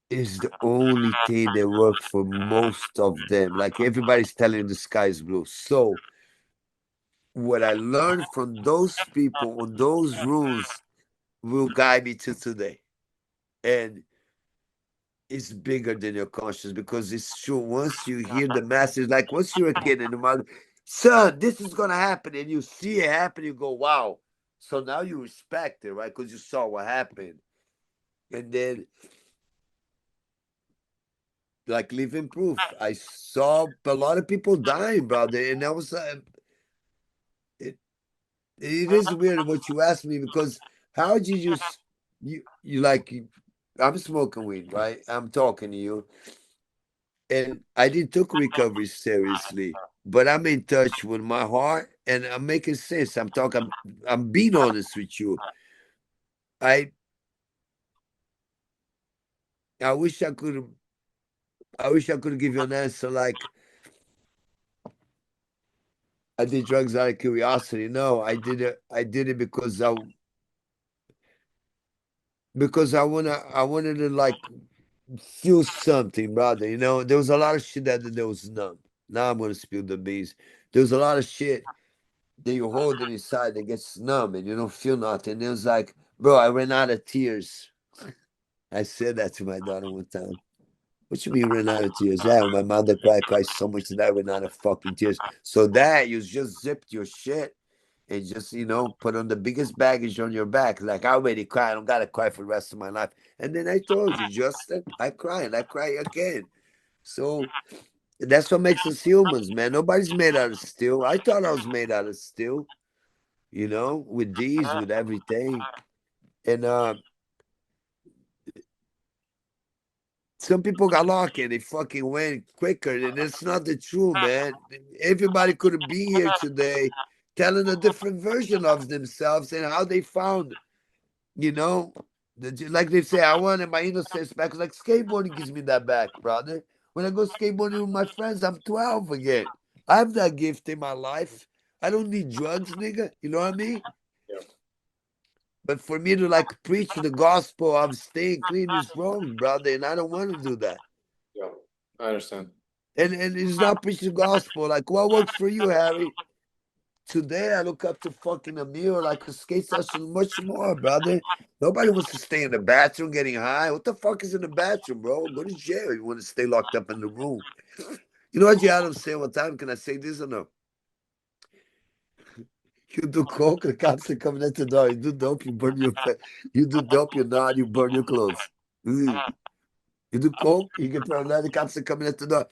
is the only thing that work for most of them. Like everybody's telling the sky is blue. So what I learned from those people on those rules will guide me to today. And it's bigger than your conscience because it's true. Once you hear the message, like once you're a kid and the mother, son, this is gonna happen, and you see it happen, you go, wow. So now you respect it, right? Because you saw what happened. And then like living proof. I saw a lot of people dying, brother, and that was it. it is weird what you asked me because how did you like I'm smoking weed, right? I'm talking to you, and I didn't took recovery seriously, but I'm in touch with my heart, and I'm making sense. I'm being honest with you. I I wish I could give you an answer like I did drugs out of curiosity. No, I did it because I wanted to like feel something, brother. There was a lot of shit that was numb. Now I'm gonna spill the beans. There was a lot of shit that you hold it inside that gets numb and you don't feel nothing. It was like, bro, I ran out of tears. I said that to my daughter one time. What you mean ran out of tears? Yeah, my mother cried so much that I ran out of fucking tears. So that you just zipped your shit and just, put on the biggest baggage on your back. Like I already cried. I don't gotta cry for the rest of my life. And then I told you, Justin, I cry and I cry again. So that's what makes us humans, man. Nobody's made out of steel. I thought I was made out of steel, with these, with everything. And some people got lucky and they fucking went quicker. And it's not the truth, man. Everybody could be here today telling a different version of themselves and how they found, you know, like they say, I wanted my innocence back. Like skateboarding gives me that back, brother. When I go skateboarding with my friends, I'm 12 again. I have that gift in my life. I don't need drugs, nigga. You know what I mean? Yeah, But for me to like preach the gospel of staying clean is wrong, brother, and I don't want to do that. yeah, I understand. And it's not preaching the gospel. Like what works for you, Harry? Today I look up to fucking a mirror like a skate session much more, brother. Nobody wants to stay in the bathroom getting high. What the fuck is in the bathroom, bro? Go to jail. You want to stay locked up in the room. You know what you Adam say one time? Can I say this or no? You do coke, the cops are coming at the door. You do dope, you burn your you do dope, you nod, you burn your clothes. Mm. You do coke, you get paralyzed, the cops are coming at the door.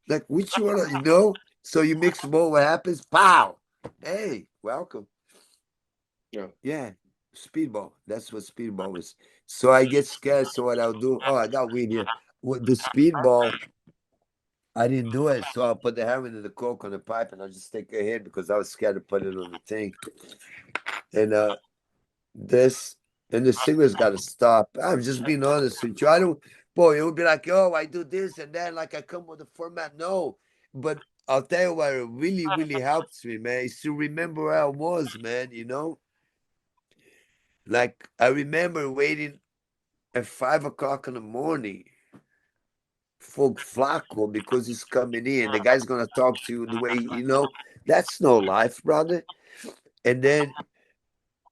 Like which one, So you mix them all, what happens? Pow! Hey, welcome. Yeah, Yeah, speedball. That's what speedball is. So I get scared. So what I'll do? Oh, I got weed here. With the speedball, I didn't do it. So I'll put the heroin in the coke on the pipe, and I'll just take a hit because I was scared to put it on the thing. And this and the cigarettes got to stop. I'm just being honest with you. I don't. Boy, it would be like, oh, I do this and then like I come with the format. No, but I'll tell you what, it really, really helps me, man. Is to remember where I was, man. Like I remember waiting at 5 o'clock in the morning for Flacco because he's coming in. The guy's gonna talk to you the way that's no life, brother. And then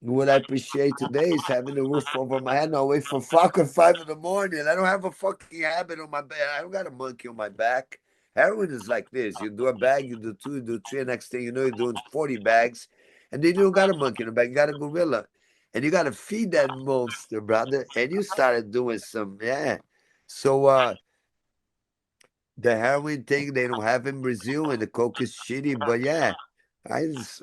what I appreciate today is having a roof over my head. Now wait for Flacco at 5 in the morning. I don't have a fucking habit on my back. I don't got a monkey on my back. Heroin is like this. You do a bag, you do two, you do three, and next thing you know, you're doing 40 bags. And then you don't got a monkey in the back, you got a gorilla. And you gotta feed that monster, brother. And you started doing some, yeah. So the heroin thing they don't have in Brazil, and the coke is shitty. But yeah, I just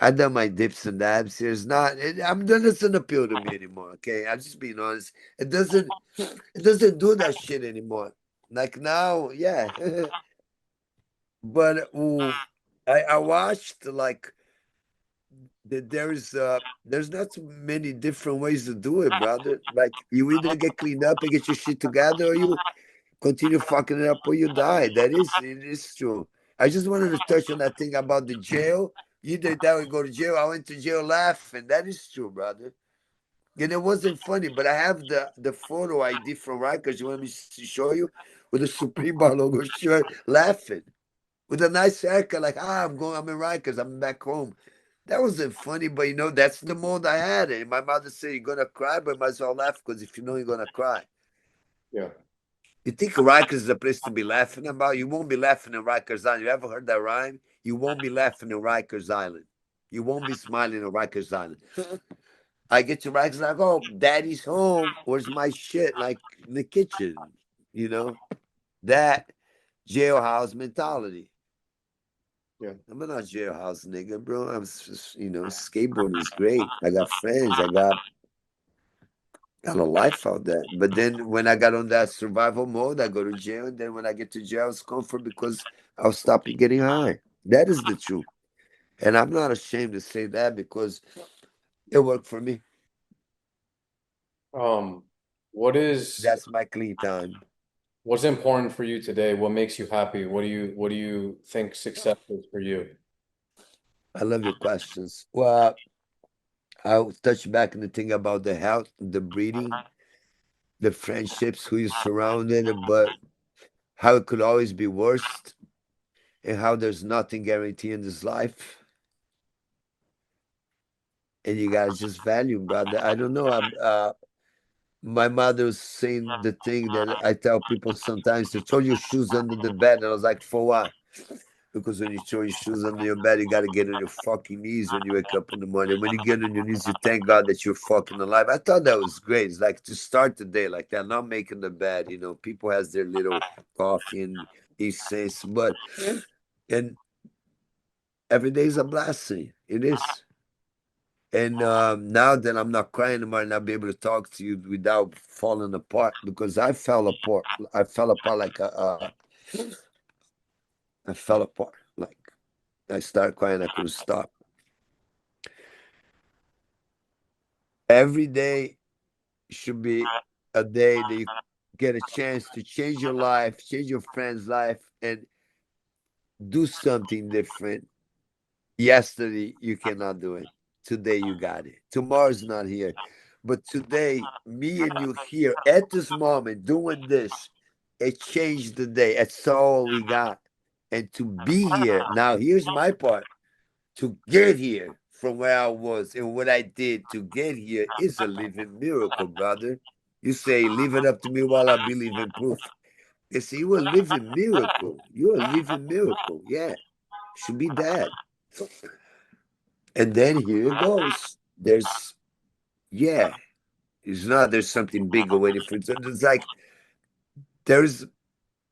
I done my dips and dabs. There's not. I'm done. It doesn't appeal to me anymore. Okay, I'm just being honest. It doesn't. It doesn't do that shit anymore. Like now, yeah. But I watched like there's not so many different ways to do it, brother. Like you either get cleaned up and get your shit together, or you continue fucking it up or you die. It is true. I just wanted to touch on that thing about the jail. You did that would go to jail. I went to jail laughing. That is true, brother. And it wasn't funny, but I have the photo ID from Rikers. You want me to show you with the Supreme Bar logo shirt, laughing with a nice haircut, like I'm in Rikers, I'm back home. That wasn't funny, but that's the mode I had. And my mother said, "You're gonna cry, but might as well laugh because if you know you're gonna cry." yeah, You think Rikers is a place to be laughing about? You won't be laughing in Rikers Island. You ever heard that rhyme? You won't be laughing in Rikers Island. You won't be smiling in Rikers Island. I get to Rikers, like, oh, daddy's home. Where's my shit? Like in the kitchen, you know? That jailhouse mentality. Yeah. I'm not jailhouse nigga, bro. Skateboarding is great. I got friends. I got a life out there. But then when I got on that survival mode, I go to jail. And then when I get to jail, it's comfort because I'll stop getting high. That is the truth. And I'm not ashamed to say that because it worked for me. Um, what is That's my clean time. what's important for you today? What makes you happy? What do you think success is for you? I love your questions. Well, I'll touch back on the thing about the health, the breeding, the friendships, who you surrounded, but how it could always be worse and how there's nothing guaranteed in this life. And you gotta just value, brother. I don't know. My mother was saying the thing that I tell people sometimes to throw your shoes under the bed. And I was like, for what? Because when you throw your shoes under your bed, you got to get on your fucking knees when you wake up in the morning. When you get on your knees, you thank God that you're fucking alive. I thought that was great. It's like to start the day like that, not making the bed. People has their little coffee and incense, but and every day is a blessing. It is. And now that I'm not crying anymore, and I'll be able to talk to you without falling apart because I fell apart. I fell apart I fell apart. Like I started crying, I couldn't stop. Every day should be a day that you get a chance to change your life, change your friend's life, and do something different. Yesterday, you cannot do it. Today, you got it. Tomorrow's not here. But today, me and you here at this moment doing this, it changed the day. That's all we got. And to be here, now here's my part. To get here from where I was and what I did to get here is a living miracle, brother. You say, leave it up to me while I believe in proof. You see, you're a living miracle. You're a living miracle. Yeah, should be that. And then here it goes. Yeah, it's not there's something bigger waiting for it. So it's like there's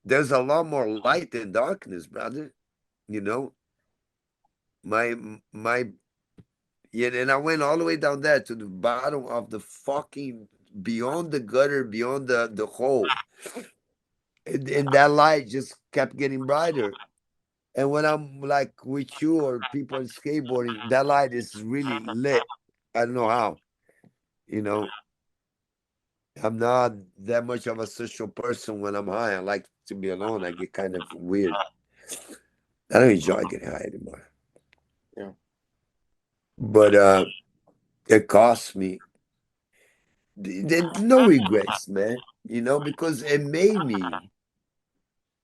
there's a lot more light than darkness, brother. You know, my my yeah, and I went all the way down there to the bottom of the fucking beyond the gutter, beyond the hole. And that light just kept getting brighter. And when I'm like with you or people skateboarding, that light is really lit. I don't know how, you know. I'm not that much of a social person when I'm high. I like to be alone. I get kind of weird. I don't enjoy getting high anymore. Yeah. But it cost me. No regrets, man. Because it made me.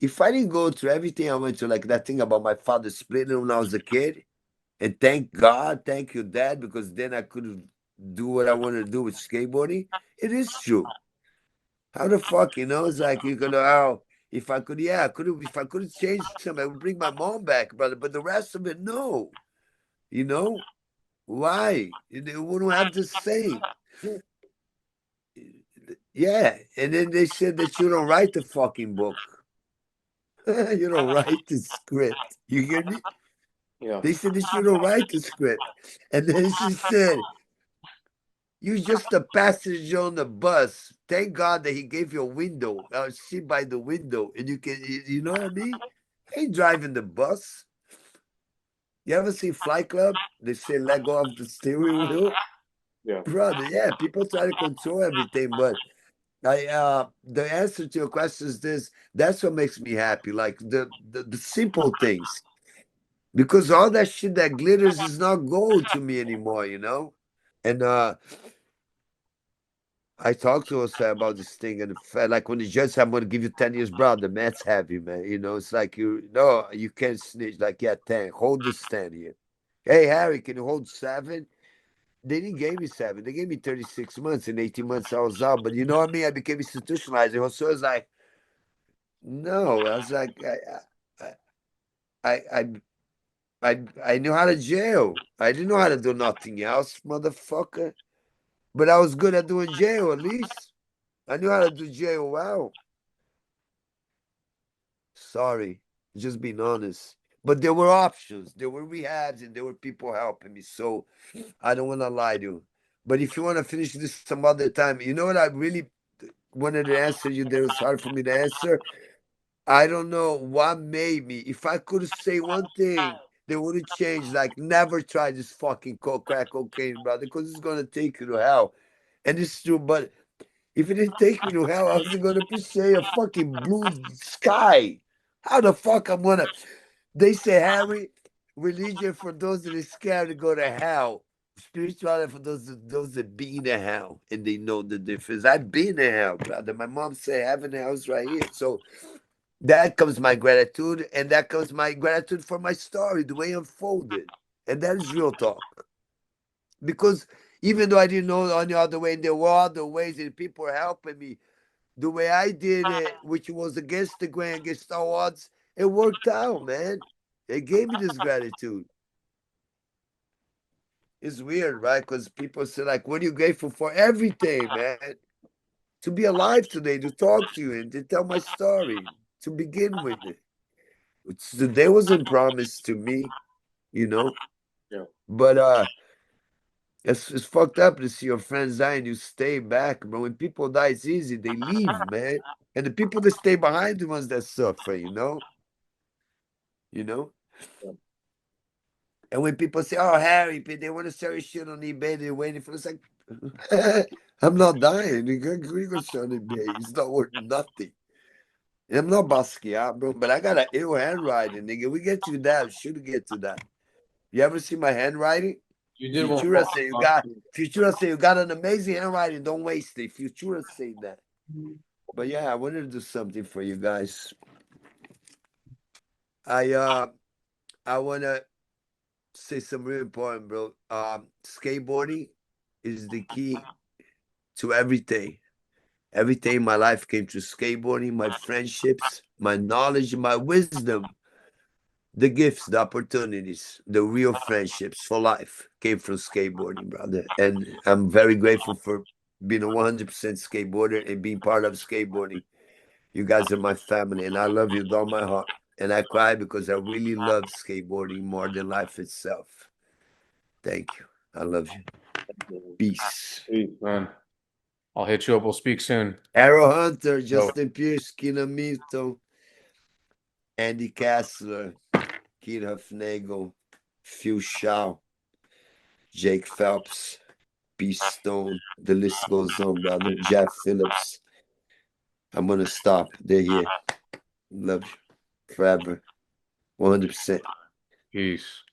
If I didn't go through everything I went through, like that thing about my father splitting when I was a kid, and thank God, thank you, Dad, because then I could do what I wanted to do with skateboarding. It is true. How the fuck, It's like you could, oh, if I could, yeah, I could have, if I could have changed something, I would bring my mom back, brother. But the rest of it, no. You know why? They wouldn't have the same. Yeah, and then they said that you don't write the fucking book. You don't write the script. You hear me? Yeah. They said that you don't write the script, and then she said you're just a passenger on the bus. Thank God that he gave you a window, sit by the window, and you can, you know what I mean? I ain't driving the bus. You ever see Flight Club? They say let go of the steering wheel, Yeah. brother. Yeah, people try to control everything, but the answer to your question is this. That's what makes me happy, like the simple things, because all that shit that glitters is not gold to me anymore, And I talked to us about this thing, and like when the judge said, "I'm going to give you 10 years, bro," the man's heavy, man. It's like no, you can't snitch. Like, yeah, 10. Hold the stand here. Hey, Harry, can you hold 7? They didn't give me 7. They gave me 36 months. In 18 months, I was out. But you know what I mean? I became institutionalized. So I was like, no. I was like, I, I, I, I knew how to jail. I didn't know how to do nothing else, motherfucker. But I was good at doing jail, at least. I knew how to do jail well. Sorry, just being honest. But there were options, there were rehabs, and there were people helping me. So I don't want to lie to you. But if you want to finish this some other time, you know what I really wanted to answer you that was hard for me to answer? I don't know what made me. If I could say one thing that would have changed, like never try this fucking crack cocaine, brother, because it's gonna take you to hell. And it's true, but if it didn't take me to hell, I wasn't gonna appreciate a fucking blue sky. How the fuck I'm gonna? They say, Harry, religion for those that are scared to go to hell. Spirituality for those that be in hell and they know the difference. I've been in hell, brother. My mom said heaven and hell's right here. So that comes my gratitude, and that comes my gratitude for my story, the way it unfolded. And that is real talk. Because even though I didn't know any other way, there were other ways that people were helping me. The way I did it, which was against the grain, against all odds, it worked out, man. It gave me this gratitude. It's weird, right? Because people say, like, what are you grateful for? Everything, man. To be alive today, to talk to you and to tell my story, to begin with. There wasn't promised to me, you know. Yeah. But it's fucked up to see your friends die and you stay back, bro. When people die, it's easy. They leave, man. And the people that stay behind, the ones that suffer, you know? You know? Yeah. And when people say, oh, Harry, they want to sell your shit on eBay, they're waiting for it. It's like, I'm not dying. You can sell on eBay. It's not worth nothing. And I'm not Basquiat, bro, but I got an ill handwriting, nigga. We get to that. Should get to that. You ever see my handwriting? You did one Futura say you got Futura say you got an amazing handwriting. Don't waste it. Futura say that. But yeah, I wanted to do something for you guys. I uh I wanna say something really important, bro. Skateboarding is the key to everything. Everything in my life came through skateboarding, my friendships, my knowledge, my wisdom, the gifts, the opportunities, the real friendships for life came from skateboarding, brother. And I'm very grateful for being a 100% skateboarder and being part of skateboarding. You guys are my family, and I love you with all my heart. And I cry because I really love skateboarding more than life itself. Thank you. I love you. Peace. Sweet, man. I'll hit you up. We'll speak soon. Arrow Hunter, Yo, Justin Pierce, Kina Milton, Andy Kessler, Kid Hufnagel, Phil Shaw, Jake Phelps, Peace Stone. The list goes on, brother. Jeff Phillips. I'm gonna stop. They're here. Love you forever. 100%. peace.